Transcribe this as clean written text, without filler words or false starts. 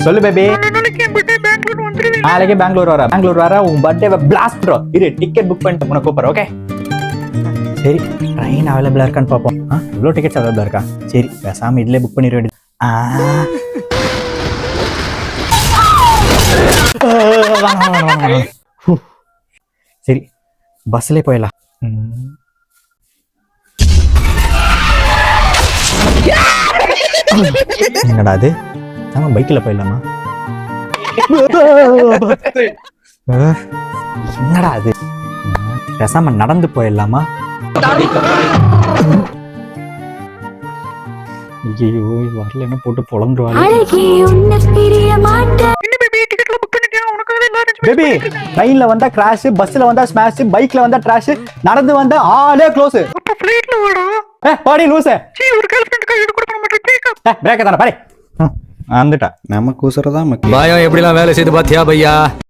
சொல்லு பேபி. நாளைக்கு பெங்களூர் வர உன் பர்த்டேவை பிளாஸ்ட் ப்ரோ. இரு டிக்கெட் புக் பண்ணிட்டு உனக்கு கூப்பிடுறேன். ஓகே சரி, ட்ரெயின் அவைலபிளா இருக்கான்னு பார்ப்போம். இவ்வளோ டிக்கெட்ஸ் அவைலபிளா இருக்கா? சரி பேசாம இதுலேயே புக் பண்ணிட வேண்டியது. சரி பஸ்லேயே போயிடலாம். என்னடா அது? நம்ம பைக்கில் போயிடலாமா? என்னடா அது? பேசாம நடந்து போயிடலாமா? ஐயோ வரல, என்ன போட்டு பொழந்துருவாங்க. பேபி ட்ரெயின்ல வந்தா கிராஷ், பஸ்ல வந்தா ஸ்மாஷ், பைக்ல வந்தா டிராஷ், நடந்து வந்தா ஆளே க்ளோஸ். அப்ப ஃளைட்ல வாடா. பாடி லூசே. ஒரு கேர்ள்ஃப்ரெண்ட் கையில கூட பண்ண மாட்டேன். பிரேக்க தான பாடி. வந்துட்டா. நமக்கு உசுரதான் பயம் எப்படிலாம் வேலை செய்து பாத்தியா பையா?